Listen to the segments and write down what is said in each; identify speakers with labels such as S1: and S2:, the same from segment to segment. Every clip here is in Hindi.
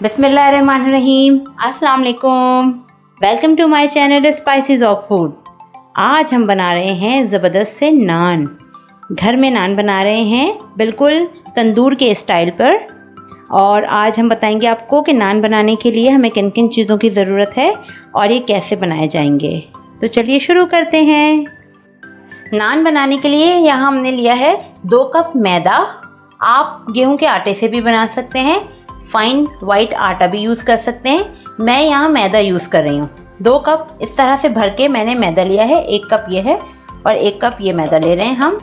S1: बिस्मिल्लाहिर्रहमानिर्रहीम। अस्सलाम वालेकुम। Welcome to my channel spices of food. आज हम बना रहे हैं ज़बरदस्त से नान। घर में नान बना रहे हैं बिल्कुल तंदूर के स्टाइल पर। और आज हम बताएंगे आपको कि नान बनाने के लिए हमें किन किन चीज़ों की ज़रूरत है और ये कैसे बनाए जाएंगे। तो चलिए शुरू करते हैं। नान बनाने के लिए यहाँ हमने लिया है 2 कप मैदा। आप गेहूं के आटे से भी बना सकते हैं, फाइन वाइट आटा भी यूज़ कर सकते हैं। मैं यहाँ मैदा यूज़ कर रही हूँ। 2 कप इस तरह से भर के मैंने मैदा लिया है। 1 कप ये है और 1 कप ये मैदा ले रहे हैं हम।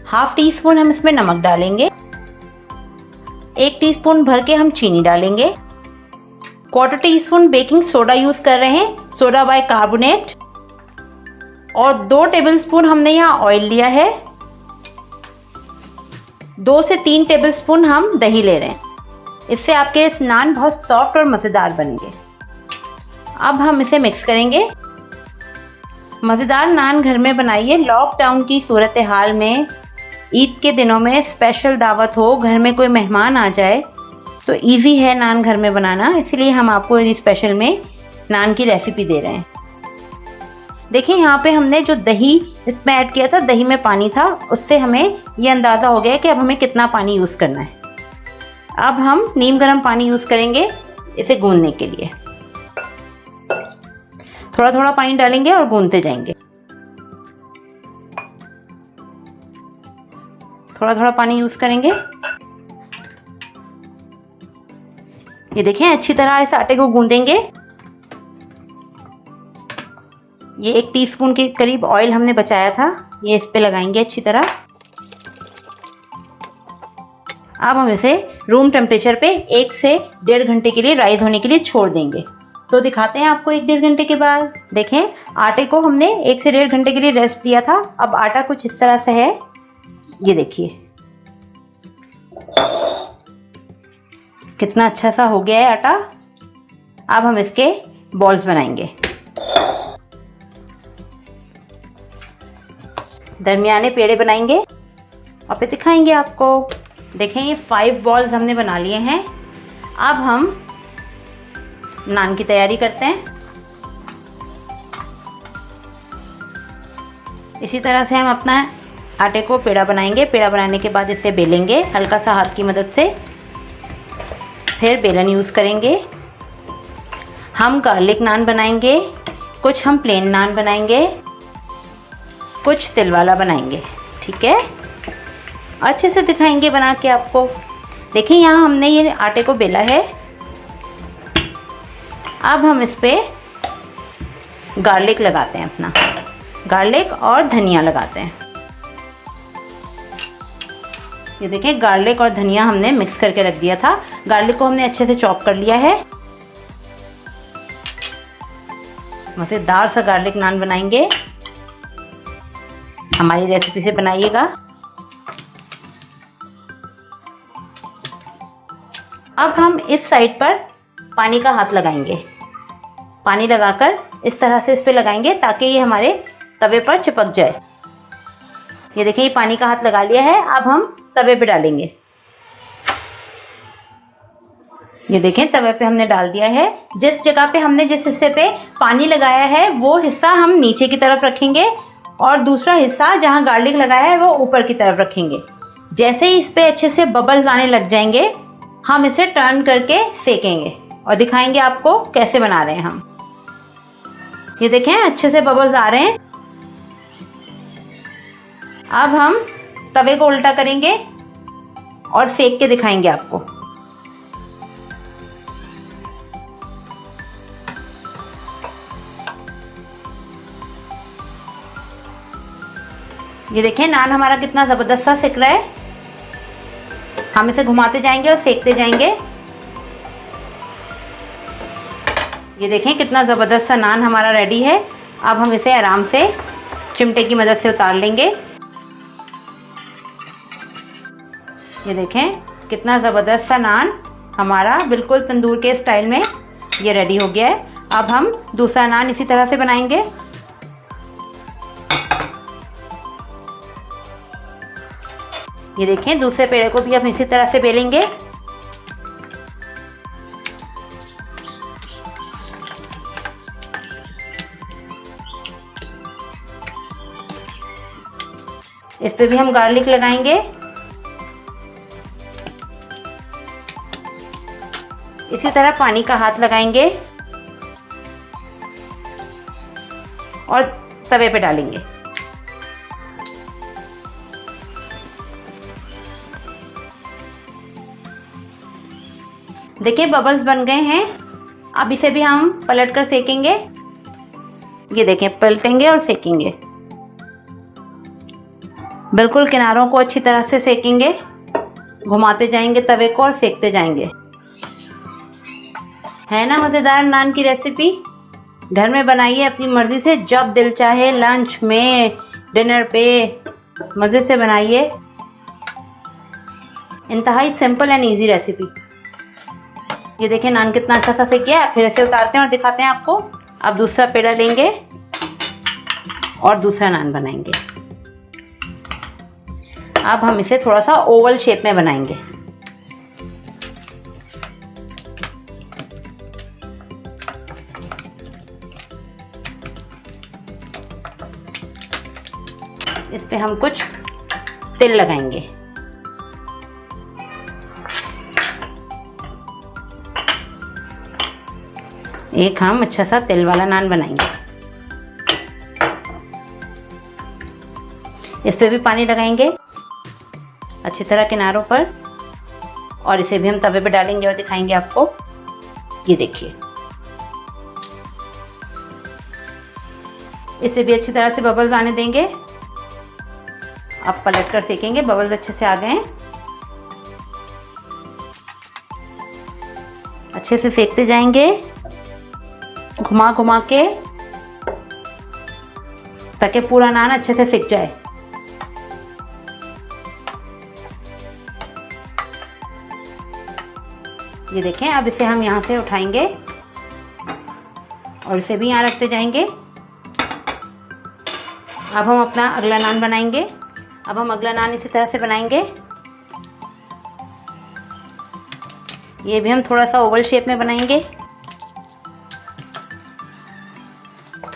S1: हाफ टी स्पून हम इसमें नमक डालेंगे। 1 टीस्पून भर के हम चीनी डालेंगे। 1/4 टीस्पून बेकिंग सोडा यूज़ कर रहे हैं, सोडा बाय कार्बोनेट। और 2 टेबलस्पून हमने यहाँ ऑयल लिया है। 2 से 3 टेबलस्पून हम दही ले रहे हैं। इससे आपके नान बहुत सॉफ्ट और मज़ेदार बनेंगे। अब हम इसे मिक्स करेंगे। मज़ेदार नान घर में बनाइए। लॉकडाउन की सूरत हाल में, ईद के दिनों में स्पेशल दावत हो, घर में कोई मेहमान आ जाए तो इजी है नान घर में बनाना। इसलिए हम आपको इस स्पेशल में नान की रेसिपी दे रहे हैं। देखिए यहाँ पे हमने जो दही इसमें ऐड किया था, दही में पानी था, उससे हमें ये अंदाज़ा हो गया कि अब हमें कितना पानी यूज़ करना है। अब हम नीम गर्म पानी यूज़ करेंगे इसे गूंदने के लिए। थोड़ा थोड़ा पानी डालेंगे और गूंदते जाएंगे। थोड़ा थोड़ा पानी यूज़ करेंगे। ये देखें, अच्छी तरह इस आटे को गूंदेंगे। ये 1 टीस्पून के करीब ऑयल हमने बचाया था, ये इस पे लगाएंगे अच्छी तरह। अब हम इसे रूम टेम्परेचर पे 1 से 1.5 घंटे के लिए राइज होने के लिए छोड़ देंगे। तो दिखाते हैं आपको 1-1.5 घंटे के बाद। देखें, आटे को हमने 1 से 1.5 घंटे के लिए रेस्ट दिया था। अब आटा कुछ इस तरह से है, ये देखिए कितना अच्छा सा हो गया है आटा। अब हम इसके बॉल्स बनाएंगे। दरमियाने पेड़े बनाएंगे और फिर दिखाएंगे आपको। देखें, ये 5 बॉल्स हमने बना लिए हैं। अब हम नान की तैयारी करते हैं। इसी तरह से हम अपना आटे को पेड़ा बनाएंगे। पेड़ा बनाने के बाद इसे बेलेंगे हल्का सा हाथ की मदद से। फिर बेलन यूज़ करेंगे। हम गार्लिक नान बनाएंगे, कुछ हम प्लेन नान बनाएंगे, कुछ तिल वाला बनाएंगे। ठीक है, अच्छे से दिखाएंगे बना के आपको। देखिए, यहाँ हमने ये आटे को बेला है। अब हम इस पे गार्लिक लगाते हैं, अपना गार्लिक और धनिया लगाते हैं। ये देखिए, गार्लिक और धनिया हमने मिक्स करके रख दिया था। गार्लिक को हमने अच्छे से चॉप कर लिया है। मज़ेदार सा गार्लिक नान बनाएंगे। हमारी रेसिपी से बनाइएगा। अब हम इस साइड पर पानी का हाथ लगाएंगे। पानी लगाकर इस तरह से इस पे लगाएंगे ताकि ये हमारे तवे पर चिपक जाए। ये देखिए, ये पानी का हाथ लगा लिया है। अब हम तवे पे डालेंगे। ये देखें, तवे पे हमने डाल दिया है। जिस जगह पे हमने जिस हिस्से पे पानी लगाया है वो हिस्सा हम नीचे की तरफ रखेंगे और दूसरा हिस्सा जहाँ गार्लिक लगाया है वो ऊपर की तरफ रखेंगे। जैसे ही इस पे अच्छे से बबल्स आने लग जाएंगे, हम इसे टर्न करके सेकेंगे और दिखाएंगे आपको कैसे बना रहे हैं हम। ये देखें, अच्छे से बबल्स आ रहे हैं। अब हम तवे को उल्टा करेंगे और सेक के दिखाएंगे आपको। ये देखें, नान हमारा कितना ज़बरदस्त सा सिक रहा है। हम इसे घुमाते जाएंगे और सेकते जाएंगे। ये देखें, कितना ज़बरदस्त सा नान हमारा रेडी है। अब हम इसे आराम से चिमटे की मदद से उतार लेंगे। ये देखें, कितना ज़बरदस्त सा नान हमारा बिल्कुल तंदूर के स्टाइल में ये रेडी हो गया है। अब हम दूसरा नान इसी तरह से बनाएंगे। ये देखें, दूसरे पेड़े को भी हम इसी तरह से बेलेंगे। इस पे भी हम गार्लिक लगाएंगे। इसी तरह पानी का हाथ लगाएंगे और तवे पे डालेंगे। देखिए बबल्स बन गए हैं। अब इसे भी हम पलट कर सेकेंगे। ये देखें, पलटेंगे और सेकेंगे। बिल्कुल किनारों को अच्छी तरह से सेकेंगे, घुमाते जाएंगे तवे को और सेकते जाएंगे। है ना मज़ेदार नान की रेसिपी? घर में बनाइए अपनी मर्जी से, जब दिल चाहे, लंच में, डिनर पे, मज़े से बनाइए। इंतहाई सिंपल एंड इजी रेसिपी। ये देखें नान कितना अच्छा सा सेक गया। फिर इसे उतारते हैं और दिखाते हैं आपको। अब दूसरा पेड़ा लेंगे और दूसरा नान बनाएंगे। अब हम इसे थोड़ा सा ओवल शेप में बनाएंगे। इस पे हम कुछ तिल लगाएंगे। एक हम अच्छा सा तिल वाला नान बनाएंगे। इस पे भी पानी लगाएंगे अच्छी तरह किनारों पर, और इसे भी हम तवे पे डालेंगे और दिखाएंगे आपको। ये देखिए, इसे भी अच्छी तरह से बबल्स आने देंगे। अब पलट कर सेकेंगे। बबल्स अच्छे से आ गए हैं। अच्छे से सेकते जाएंगे, घुमा घुमा के, ताकि पूरा नान अच्छे से सिक जाए। ये देखें, अब इसे हम यहाँ से उठाएंगे और इसे भी यहाँ रखते जाएंगे। अब हम अपना अगला नान बनाएंगे। अब हम अगला नान इसी तरह से बनाएंगे। ये भी हम थोड़ा सा ओवल शेप में बनाएंगे।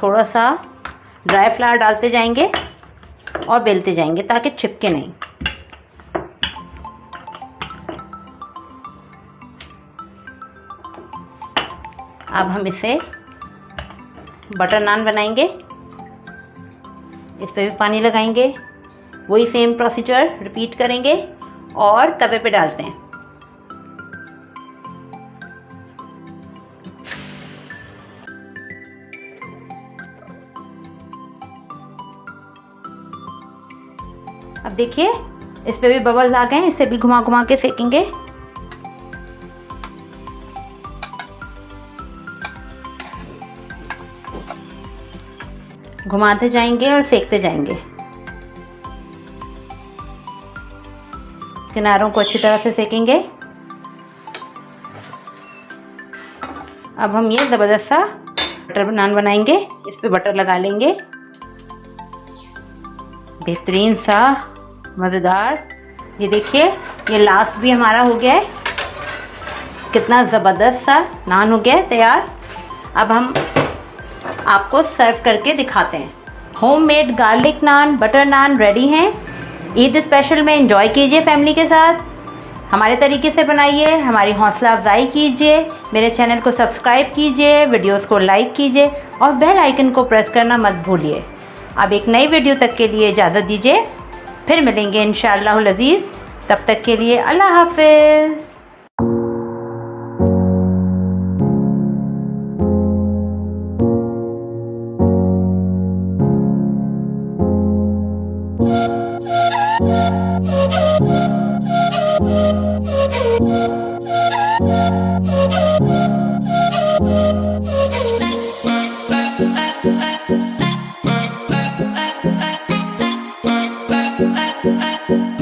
S1: थोड़ा सा ड्राई फ्लावर डालते जाएंगे और बेलते जाएंगे ताकि चिपके नहीं। अब हम इसे बटर नान बनाएंगे। इस पे भी पानी लगाएंगे, वही सेम प्रोसीजर रिपीट करेंगे और तवे पे डालते हैं। अब देखिए, इस पे भी बबल्स आ गए हैं। इसे भी घुमा घुमा के सेकेंगे। घुमाते जाएंगे और सेकते जाएंगे। किनारों को अच्छी तरह से सेकेंगे। अब हम ये ज़बरदस्त सा बटर नान बनाएंगे। इस पे बटर लगा लेंगे। बेहतरीन सा मज़ेदार। ये देखिए, ये लास्ट भी हमारा हो गया है। कितना ज़बरदस्त सा नान हो गया है तैयार। अब हम आपको सर्व करके दिखाते हैं। होममेड गार्लिक नान, बटर नान रेडी हैं। ईद स्पेशल में एंजॉय कीजिए फैमिली के साथ। हमारे तरीके से बनाइए, हमारी हौसला अफजाई कीजिए। मेरे चैनल को सब्सक्राइब कीजिए, वीडियोस को लाइक कीजिए और बेल आइकन को प्रेस करना मत भूलिए। अब एक नई वीडियो तक के लिए इजाज़त दीजिए। फिर मिलेंगे इंशाअल्लाह अज़ीज़। तब तक के लिए अल्लाह हाफ़िज़।
S2: I